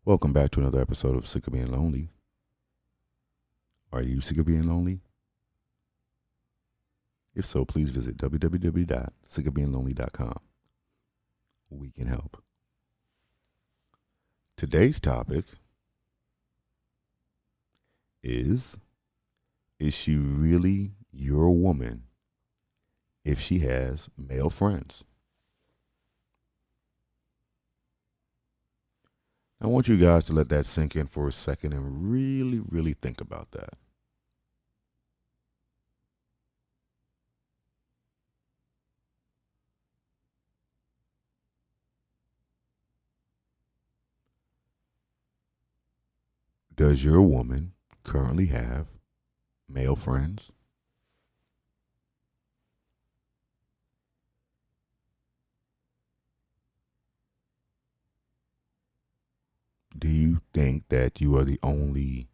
Welcome back to another episode of Sick of Being Lonely. Are you sick of being lonely? If so, please visit www.sickofbeinglonely.com. We can help. Today's topic is she really your woman if she has male friends? I want you guys to let that sink in for a second and really, really think about that. Does your woman currently have male friends? Do you think that you are the only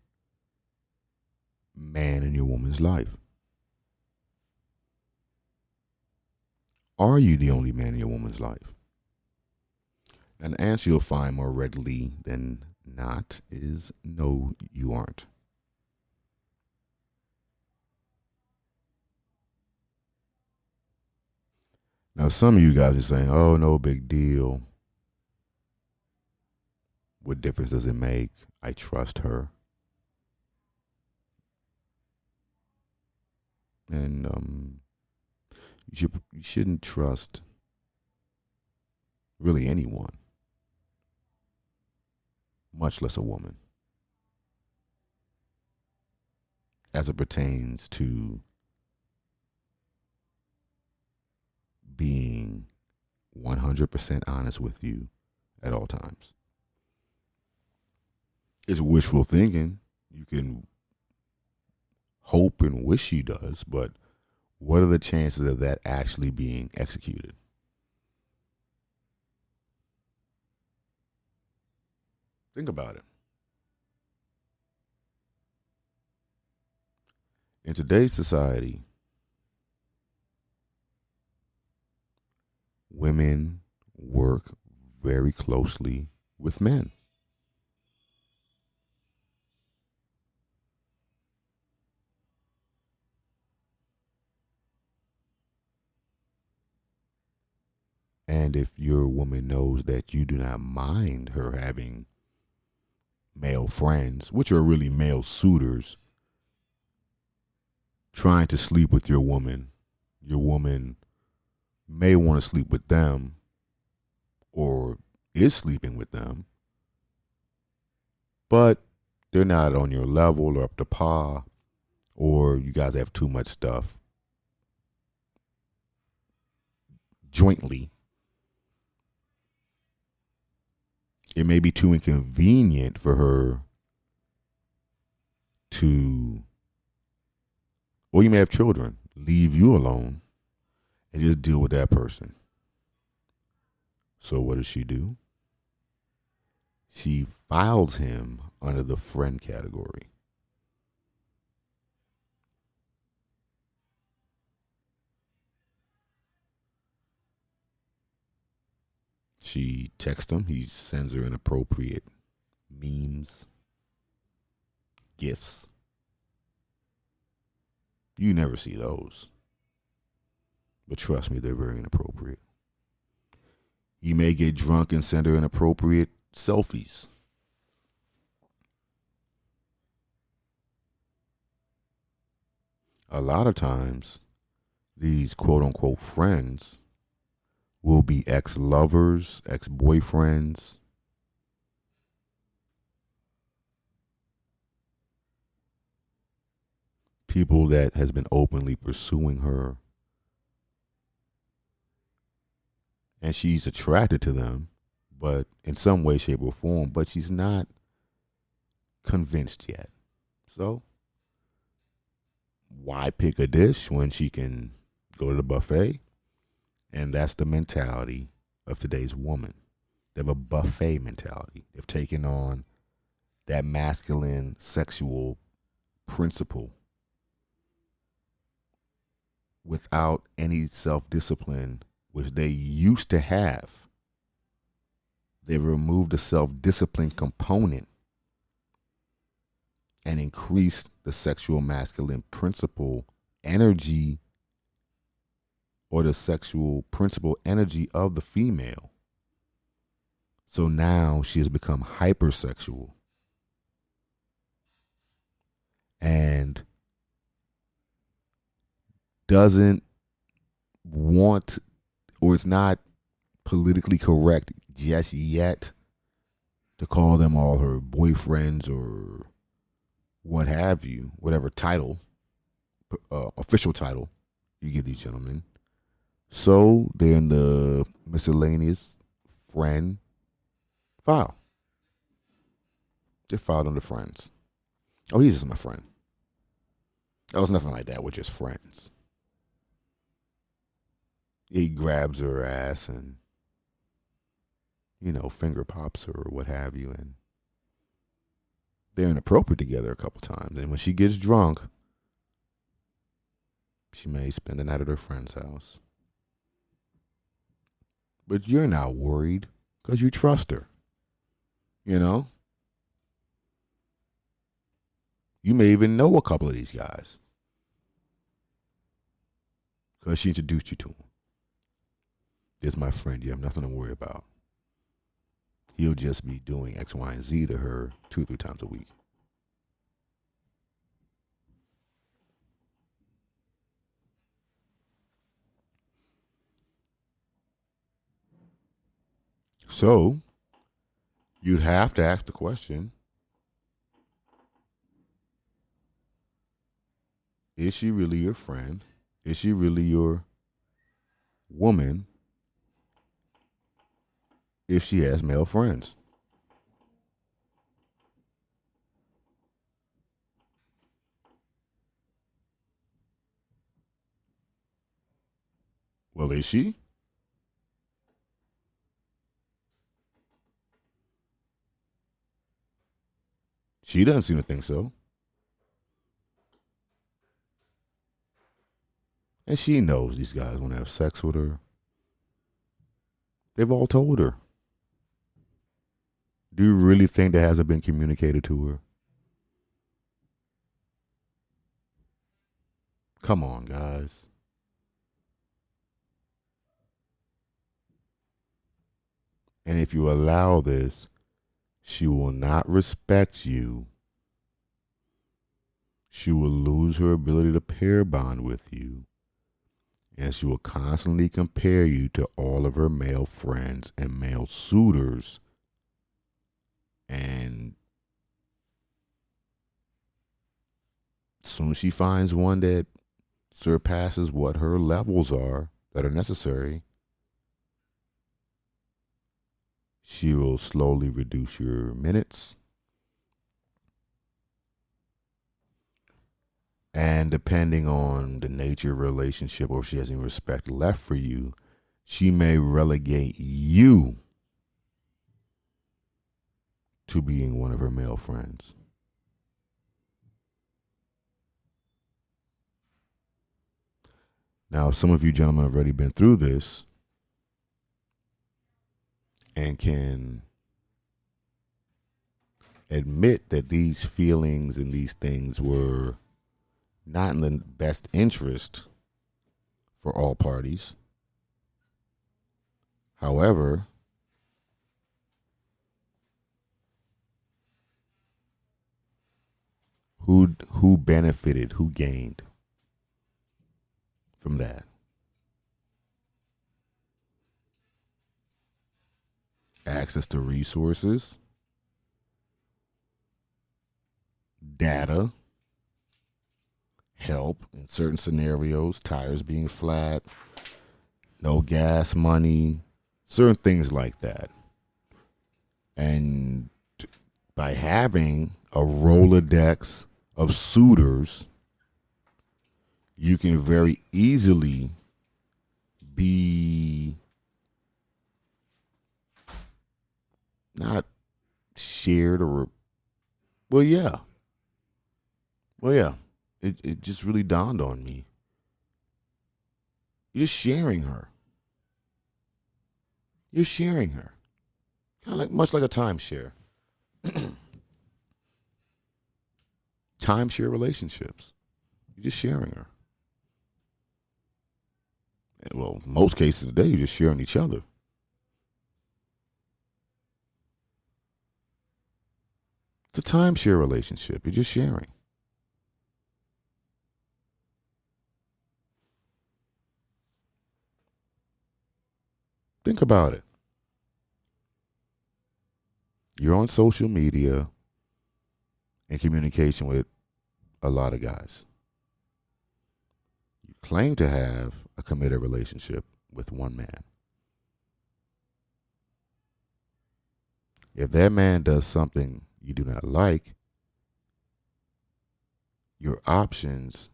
man in your woman's life? Are you the only man in your woman's life? An answer you'll find more readily than not is no, you aren't. Now, some of you guys are saying, oh, no big deal. What difference does it make? I trust her. And you shouldn't trust really anyone, much less a woman, as it pertains to being 100% honest with you at all times. It's wishful thinking. You can hope and wish she does, but what are the chances of that actually being executed? Think about it. In today's society, women work very closely with men. And if your woman knows that you do not mind her having male friends, which are really male suitors, trying to sleep with your woman may want to sleep with them or is sleeping with them, but they're not on your level or up to par, or you guys have too much stuff jointly. It may be too inconvenient for her to, or you may have children, leave you alone and just deal with that person. So what does she do? She files him under the friend category. She texts him, he sends her inappropriate memes, gifts. You never see those. But trust me, they're very inappropriate. You may get drunk and send her inappropriate selfies. A lot of times, these quote unquote friends will be ex lovers, ex boyfriends, people that has been openly pursuing her, and she's attracted to them, but in some way, shape, or form, but she's not convinced yet. So why pick a dish when she can go to the buffet? And that's the mentality of today's woman. They have a buffet mentality. They've taken on that masculine sexual principle without any self discipline, which they used to have. They've removed the self-discipline component and increased the sexual masculine principle energy, or the sexual principle energy of the female. So now she has become hypersexual. And doesn't want, or it's not politically correct just yet to call them all her boyfriends or what have you, whatever title, official title you give these gentlemen. So they're in the miscellaneous friend file. They're filed under friends. Oh, he's just my friend. Oh, it's nothing like that. We're just friends. He grabs her ass and, finger pops her or what have you. And they're inappropriate together a couple times. And when she gets drunk, she may spend the night at her friend's house. But you're not worried because you trust her. You may even know a couple of these guys because she introduced you to him. This is my friend. You have nothing to worry about. He'll just be doing X, Y, and Z to her 2-3 times a week. So you'd have to ask the question, is she really your friend? Is she really your woman if she has male friends? Well, is she? She doesn't seem to think so. And she knows these guys want to have sex with her. They've all told her. Do you really think that hasn't been communicated to her? Come on, guys. And if you allow this, she will not respect you. She will lose her ability to pair bond with you. And she will constantly compare you to all of her male friends and male suitors. And soon she finds one that surpasses what her levels are that are necessary, she will slowly reduce your minutes. And depending on the nature of the relationship, or if she has any respect left for you, she may relegate you to being one of her male friends. Now, some of you gentlemen have already been through this and can admit that these feelings and these things were not in the best interest for all parties. However, who benefited, who gained from that? Access to resources, data, help in certain scenarios, tires being flat, no gas money, certain things like that. And by having a Rolodex of suitors, you can very easily be not shared or, well, yeah. It just really dawned on me. You're sharing her. Kind of much like a timeshare. Timeshare relationships. You're just sharing her. And, well, most cases today, you're just sharing each other. It's a timeshare relationship. You're just sharing. Think about it. You're on social media in communication with a lot of guys. You claim to have a committed relationship with one man. If that man does something you do not like, your options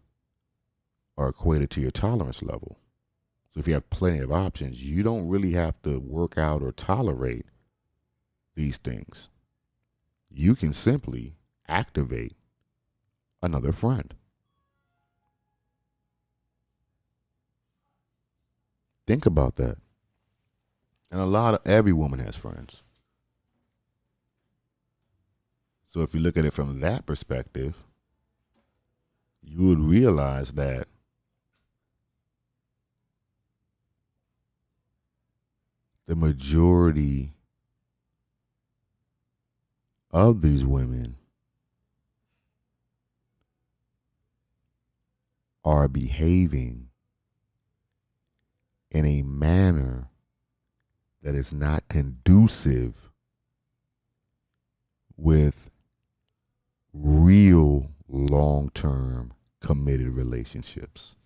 are equated to your tolerance level. So if you have plenty of options, you don't really have to work out or tolerate these things. You can simply activate another friend. Think about that. And every woman has friends. So if you look at it from that perspective, you would realize that the majority of these women are behaving in a manner that is not conducive with real long-term committed relationships.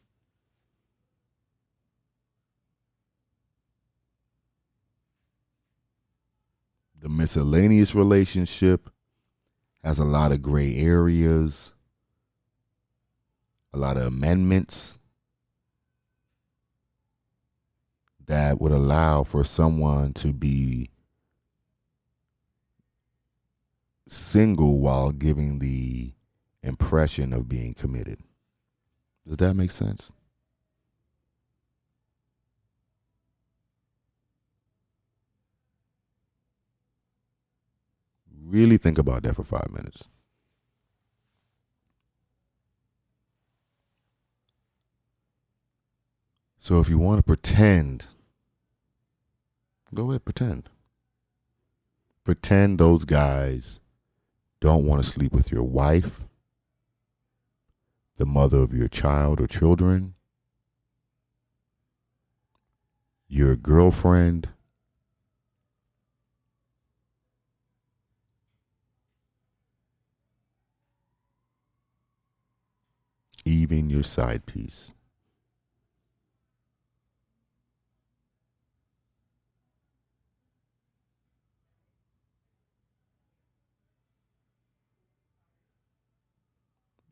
The miscellaneous relationship has a lot of gray areas, a lot of amendments that would allow for someone to be single while giving the impression of being committed. Does that make sense? Really think about that for 5 minutes. So if you want to pretend, go ahead, pretend. Pretend those guys don't want to sleep with your wife, the mother of your child or children, your girlfriend, even your side piece.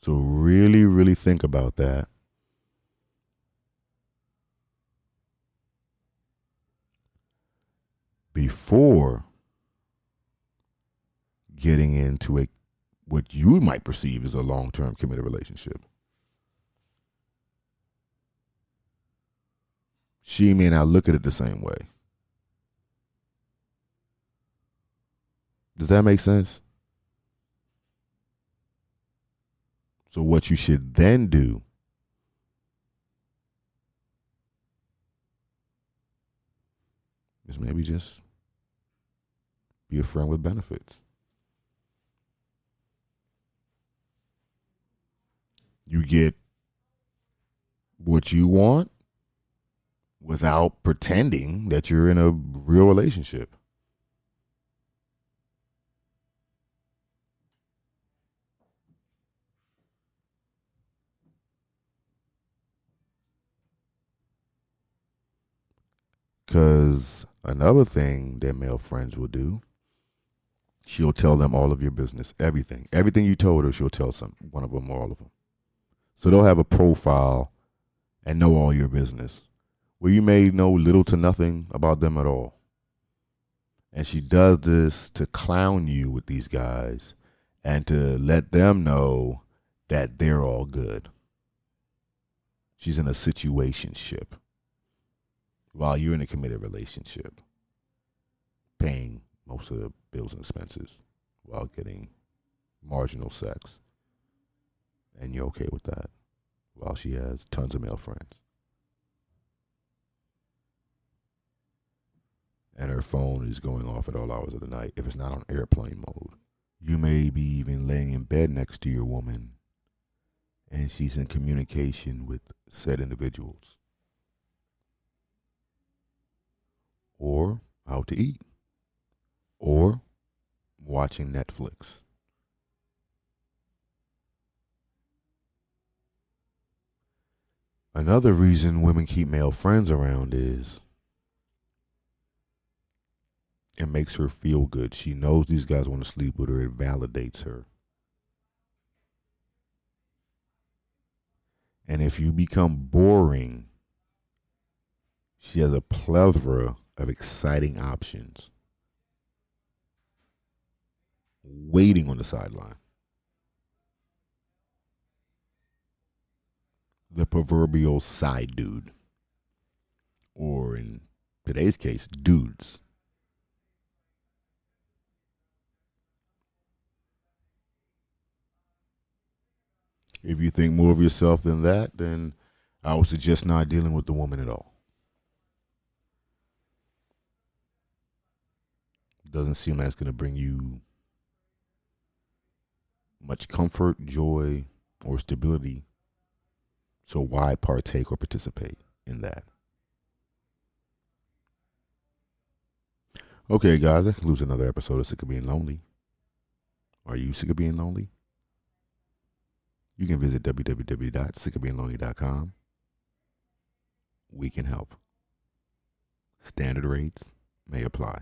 So really, really think about that. Before getting into what you might perceive as a long-term committed relationship. She may not look at it the same way. Does that make sense? So what you should then do is maybe just be a friend with benefits. You get what you want without pretending that you're in a real relationship. Because another thing that male friends will do, she'll tell them all of your business, everything. Everything you told her, she'll tell one of them or all of them. So they'll have a profile and know all your business, where you may know little to nothing about them at all. And she does this to clown you with these guys and to let them know that they're all good. She's in a situationship while you're in a committed relationship, paying most of the bills and expenses while getting marginal sex. And you're okay with that while she has tons of male friends. And her phone is going off at all hours of the night if it's not on airplane mode. You may be even laying in bed next to your woman and she's in communication with said individuals. Or out to eat. Or watching Netflix. Another reason women keep male friends around is it makes her feel good. She knows these guys want to sleep with her. It validates her. And if you become boring, she has a plethora of exciting options waiting on the sideline. The proverbial side dude. Or in today's case, dudes. If you think more of yourself than that, then I would suggest not dealing with the woman at all. Doesn't seem like it's going to bring you much comfort, joy, or stability. So why partake or participate in that? Okay, guys, that concludes another episode of Sick of Being Lonely. Are you sick of being lonely? You can visit www.sickofbeinglonely.com. We can help. Standard rates may apply.